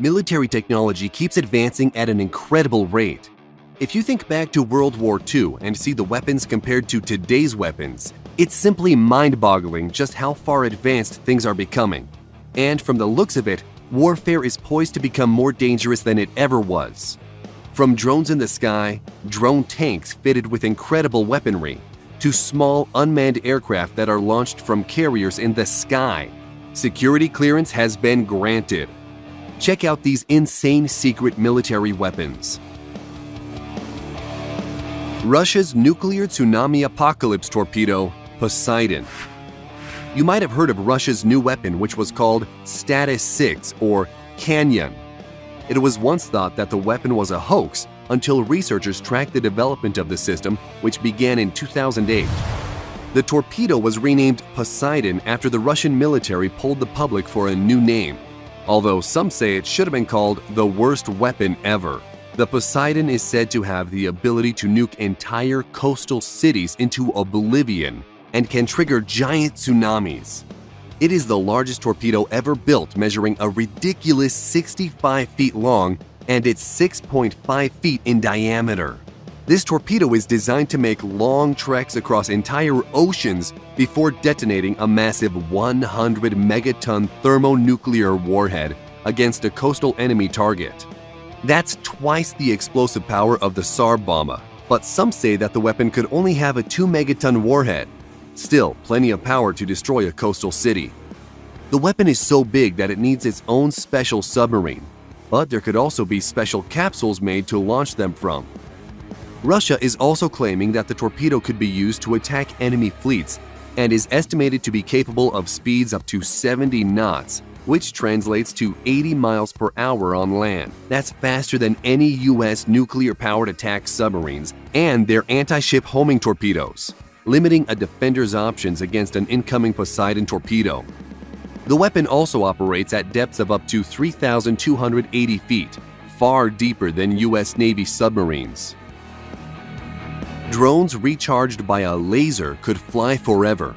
Military technology keeps advancing at an incredible rate. If you think back to World War II and see the weapons compared to today's weapons, it's simply mind-boggling just how far advanced things are becoming. And from the looks of it, warfare is poised to become more dangerous than it ever was. From drones in the sky, drone tanks fitted with incredible weaponry, to small unmanned aircraft that are launched from carriers in the sky, security clearance has been granted. Check out these insane secret military weapons. Russia's nuclear tsunami apocalypse torpedo, Poseidon. You might have heard of Russia's new weapon, which was called Status 6 or Canyon. It was once thought that the weapon was a hoax until researchers tracked the development of the system, which began in 2008. The torpedo was renamed Poseidon after the Russian military polled the public for a new name, although some say it should have been called the worst weapon ever. The Poseidon is said to have the ability to nuke entire coastal cities into oblivion and can trigger giant tsunamis. It is the largest torpedo ever built, measuring a ridiculous 65 feet long and it's 6.5 feet in diameter. This torpedo is designed to make long treks across entire oceans before detonating a massive 100 megaton thermonuclear warhead against a coastal enemy target. That's twice the explosive power of the Tsar Bomba, but some say that the weapon could only have a 2 megaton warhead. Still, plenty of power to destroy a coastal city. The weapon is so big that it needs its own special submarine, but there could also be special capsules made to launch them from. Russia is also claiming that the torpedo could be used to attack enemy fleets and is estimated to be capable of speeds up to 70 knots, which translates to 80 miles per hour on land. That's faster than any US nuclear-powered attack submarines and their anti-ship homing torpedoes, limiting a defender's options against an incoming Poseidon torpedo. The weapon also operates at depths of up to 3,280 feet, far deeper than US Navy submarines. Drones recharged by a laser could fly forever.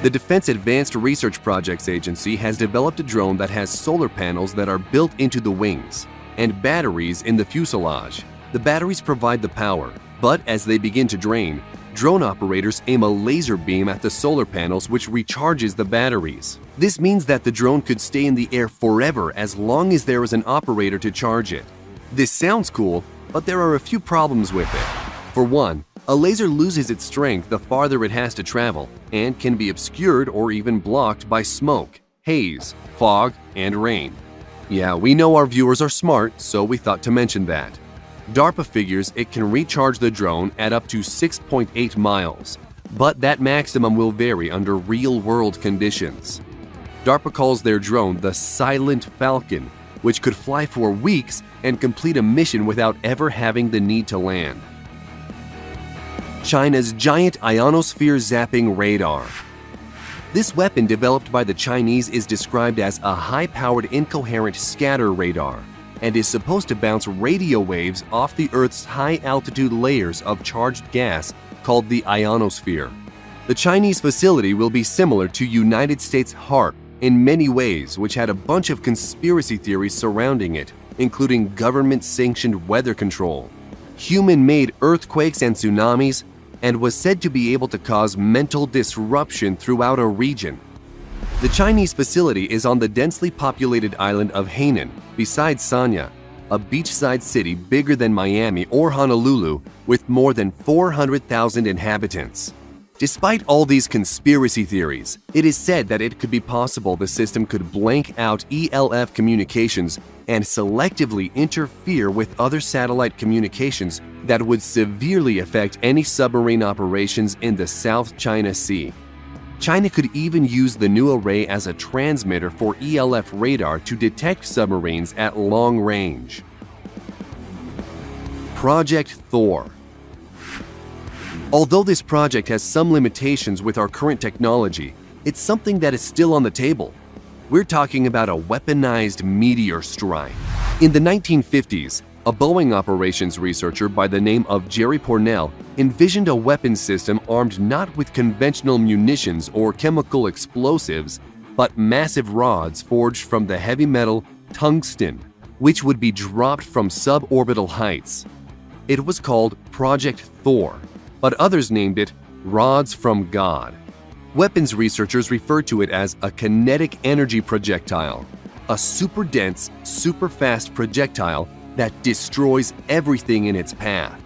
The Defense Advanced Research Projects Agency has developed a drone that has solar panels that are built into the wings and batteries in the fuselage. The batteries provide the power, but as they begin to drain, drone operators aim a laser beam at the solar panels, which recharges the batteries. This means that the drone could stay in the air forever as long as there is an operator to charge it. This sounds cool, but there are a few problems with it. For one, a laser loses its strength the farther it has to travel and can be obscured or even blocked by smoke, haze, fog, and rain. Yeah, we know our viewers are smart, so we thought to mention that. DARPA figures it can recharge the drone at up to 6.8 miles, but that maximum will vary under real-world conditions. DARPA calls their drone the Silent Falcon, which could fly for weeks and complete a mission without ever having the need to land. China's giant ionosphere zapping radar. This weapon developed by the Chinese is described as a high-powered incoherent scatter radar and is supposed to bounce radio waves off the Earth's high-altitude layers of charged gas called the ionosphere. The Chinese facility will be similar to United States HAARP in many ways, which had a bunch of conspiracy theories surrounding it, including government-sanctioned weather control, human-made earthquakes and tsunamis, and was said to be able to cause mental disruption throughout a region. The Chinese facility is on the densely populated island of Hainan, beside Sanya, a beachside city bigger than Miami or Honolulu with more than 400,000 inhabitants. Despite all these conspiracy theories, it is said that it could be possible the system could blank out ELF communications and selectively interfere with other satellite communications that would severely affect any submarine operations in the South China Sea. China could even use the new array as a transmitter for ELF radar to detect submarines at long range. Project Thor. Although this project has some limitations with our current technology, it's something that is still on the table. We're talking about a weaponized meteor strike. In the 1950s, a Boeing operations researcher by the name of Jerry Pournelle envisioned a weapons system armed not with conventional munitions or chemical explosives, but massive rods forged from the heavy metal tungsten, which would be dropped from suborbital heights. It was called Project Thor, but others named it rods from God. Weapons researchers refer to it as a kinetic energy projectile, a super dense, super fast projectile that destroys everything in its path.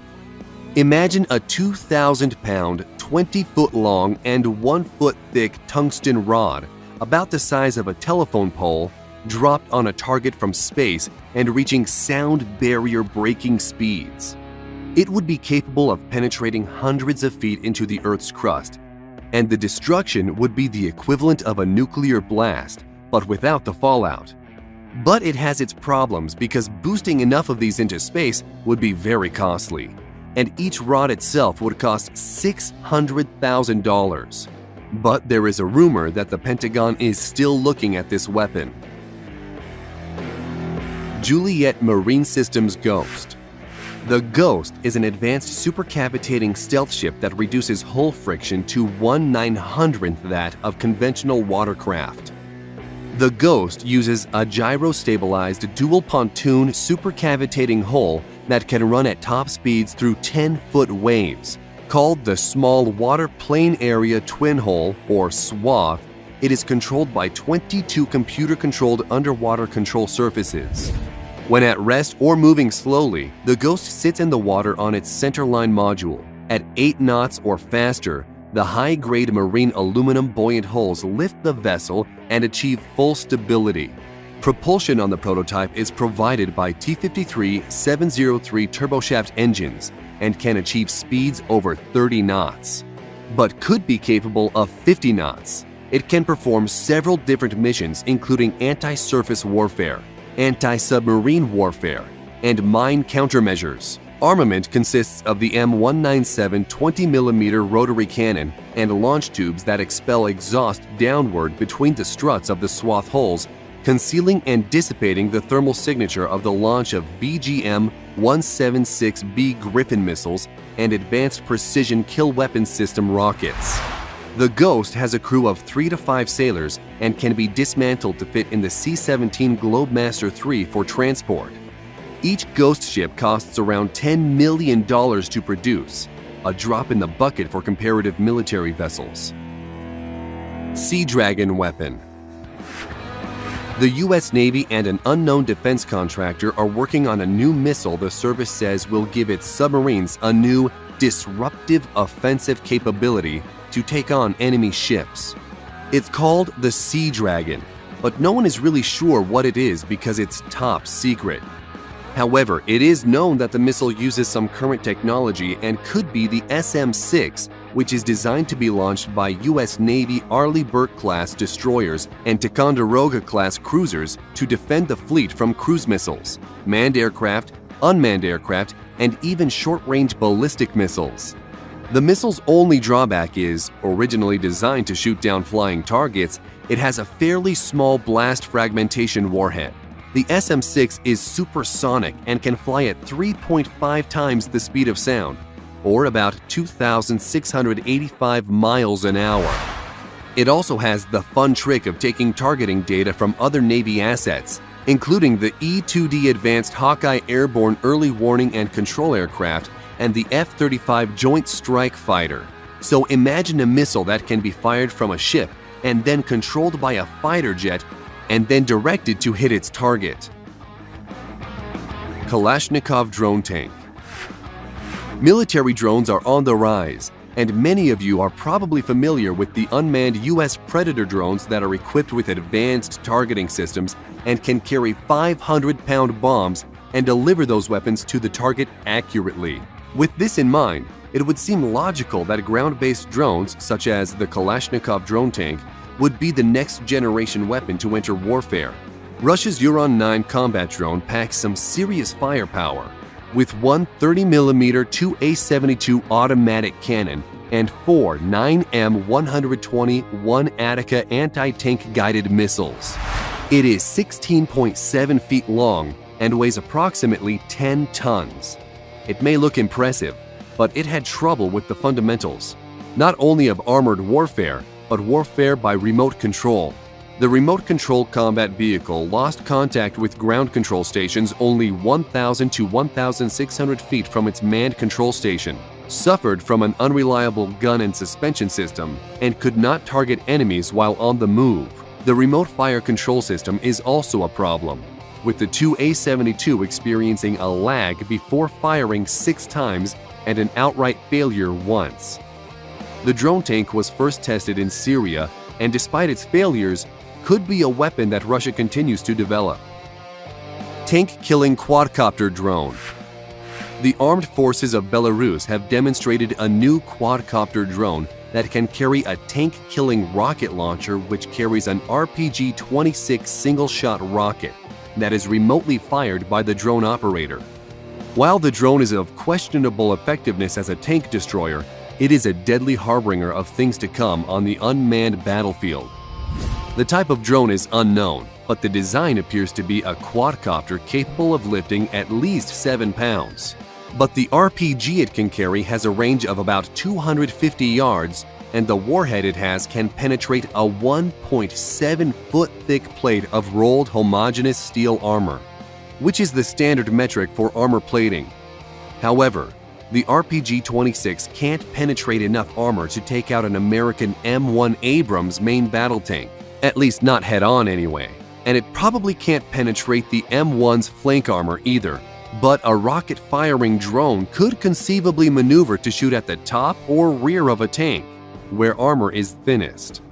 Imagine a 2,000-pound, 20-foot-long and 1-foot-thick tungsten rod about the size of a telephone pole dropped on a target from space and reaching sound barrier-breaking speeds. It would be capable of penetrating hundreds of feet into the Earth's crust, and the destruction would be the equivalent of a nuclear blast, but without the fallout. But it has its problems because boosting enough of these into space would be very costly, and each rod itself would cost $600,000. But there is a rumor that the Pentagon is still looking at this weapon. Juliet Marine Systems Ghost. The Ghost is an advanced supercavitating stealth ship that reduces hull friction to 1/900th that of conventional watercraft. The Ghost uses a gyro-stabilized dual pontoon supercavitating hull that can run at top speeds through 10-foot waves. Called the Small Water Plane Area Twin Hull, or SWAT, it is controlled by 22 computer-controlled underwater control surfaces. When at rest or moving slowly, the Ghost sits in the water on its centerline module. At 8 knots or faster, the high-grade marine aluminum buoyant hulls lift the vessel and achieve full stability. Propulsion on the prototype is provided by T-53-703 turboshaft engines and can achieve speeds over 30 knots, but could be capable of 50 knots. It can perform several different missions including anti-surface warfare, anti-submarine warfare, and mine countermeasures. Armament consists of the M197 20mm rotary cannon and launch tubes that expel exhaust downward between the struts of the SWAT hulls, concealing and dissipating the thermal signature of the launch of BGM-176B Griffin missiles and advanced precision kill weapon system rockets. The Ghost has a crew of 3 to 5 sailors and can be dismantled to fit in the C-17 Globemaster III for transport. Each Ghost ship costs around $10 million to produce, a drop in the bucket for comparative military vessels. Sea Dragon weapon. The U.S. Navy and an unknown defense contractor are working on a new missile the service says will give its submarines a new, disruptive offensive capability to take on enemy ships. It's called the Sea Dragon, but no one is really sure what it is because it's top secret. However, it is known that the missile uses some current technology and could be the SM-6, which is designed to be launched by U.S. Navy Arleigh Burke-class destroyers and Ticonderoga-class cruisers to defend the fleet from cruise missiles, manned aircraft, unmanned aircraft, and even short-range ballistic missiles. The missile's only drawback is, originally designed to shoot down flying targets, it has a fairly small blast fragmentation warhead. The SM-6 is supersonic and can fly at 3.5 times the speed of sound, or about 2,685 miles an hour. It also has the fun trick of taking targeting data from other Navy assets, including the E-2D Advanced Hawkeye Airborne Early Warning and Control Aircraft and the F-35 Joint Strike Fighter. So imagine a missile that can be fired from a ship and then controlled by a fighter jet and then directed to hit its target. Kalashnikov drone tank. Military drones are on the rise, and many of you are probably familiar with the unmanned U.S. Predator drones that are equipped with advanced targeting systems and can carry 500-pound bombs and deliver those weapons to the target accurately. With this in mind, it would seem logical that ground-based drones, such as the Kalashnikov drone tank, would be the next generation weapon to enter warfare. Russia's Uran-9 combat drone packs some serious firepower, with one 30mm 2A-72 automatic cannon and 4 9M120 1-Attica anti-tank guided missiles. It is 16.7 feet long and weighs approximately 10 tons. It may look impressive, but it had trouble with the fundamentals, not only of armored warfare, but warfare by remote control. The remote-controlled combat vehicle lost contact with ground control stations only 1,000 to 1,600 feet from its manned control station, suffered from an unreliable gun and suspension system, and could not target enemies while on the move. The remote fire control system is also a problem, with the two A-72 experiencing a lag before firing 6 times and an outright failure once. The drone tank was first tested in Syria and, despite its failures, could be a weapon that Russia continues to develop. Tank-killing quadcopter drone. The armed forces of Belarus have demonstrated a new quadcopter drone that can carry a tank-killing rocket launcher which carries an RPG-26 single-shot rocket that is remotely fired by the drone operator. While the drone is of questionable effectiveness as a tank destroyer, it is a deadly harbinger of things to come on the unmanned battlefield. The type of drone is unknown, but the design appears to be a quadcopter capable of lifting at least 7 pounds. But the RPG it can carry has a range of about 250 yards, and the warhead it has can penetrate a 1.7-foot thick plate of rolled homogeneous steel armor, which is the standard metric for armor plating. However, the RPG-26 can't penetrate enough armor to take out an American M1 Abrams main battle tank, at least not head-on anyway, and it probably can't penetrate the M1's flank armor either. But a rocket-firing drone could conceivably maneuver to shoot at the top or rear of a tank, where armor is thinnest.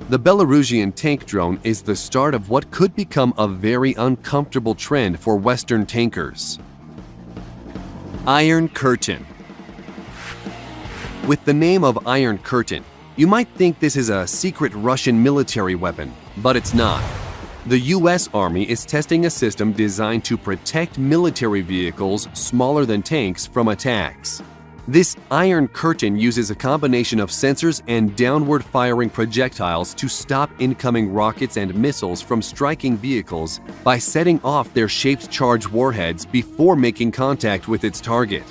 The Belarusian tank drone is the start of what could become a very uncomfortable trend for Western tankers. Iron Curtain. With the name of Iron Curtain, you might think this is a secret Russian military weapon, but it's not. The US Army is testing a system designed to protect military vehicles smaller than tanks from attacks. This Iron Curtain uses a combination of sensors and downward-firing projectiles to stop incoming rockets and missiles from striking vehicles by setting off their shaped-charge warheads before making contact with its target.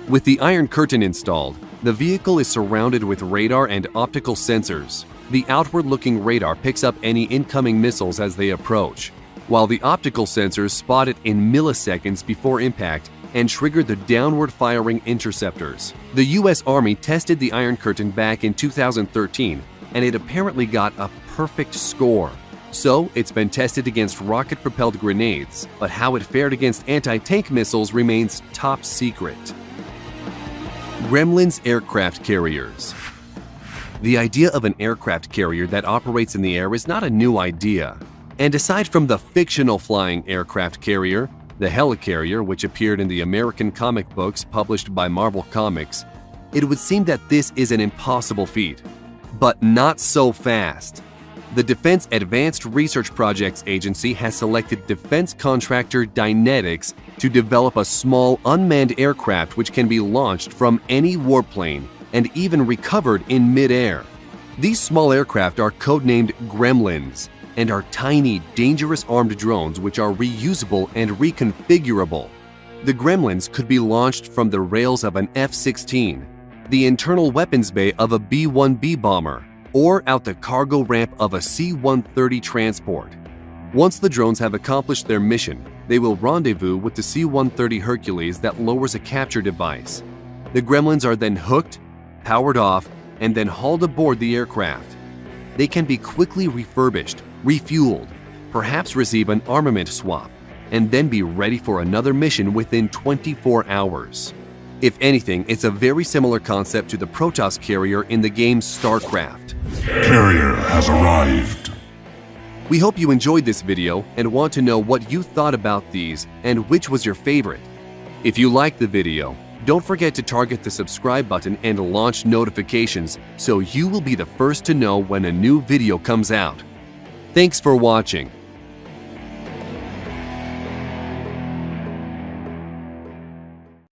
With the Iron Curtain installed, the vehicle is surrounded with radar and optical sensors. The outward-looking radar picks up any incoming missiles as they approach, while the optical sensors spot it in milliseconds before impact and trigger the downward-firing interceptors. The US Army tested the Iron Curtain back in 2013, and it apparently got a perfect score. So, it's been tested against rocket-propelled grenades, but how it fared against anti-tank missiles remains top secret. Gremlins aircraft carriers. The idea of an aircraft carrier that operates in the air is not a new idea. And aside from the fictional flying aircraft carrier, the helicarrier, which appeared in the American comic books published by Marvel Comics, it would seem that this is an impossible feat. But not so fast. The Defense Advanced Research Projects Agency has selected defense contractor Dynetics to develop a small unmanned aircraft which can be launched from any warplane and even recovered in mid-air. These small aircraft are codenamed Gremlins and are tiny, dangerous armed drones which are reusable and reconfigurable. The Gremlins could be launched from the rails of an F-16, the internal weapons bay of a B-1B bomber, or out the cargo ramp of a C-130 transport. Once the drones have accomplished their mission, they will rendezvous with the C-130 Hercules that lowers a capture device. The Gremlins are then hooked, powered off, and then hauled aboard the aircraft. They can be quickly refurbished, refueled, perhaps receive an armament swap, and then be ready for another mission within 24 hours. If anything, it's a very similar concept to the Protoss carrier in the game StarCraft. Carrier has arrived. We hope you enjoyed this video and want to know what you thought about these and which was your favorite. If you liked the video, don't forget to target the subscribe button and launch notifications so you will be the first to know when a new video comes out. Thanks for watching.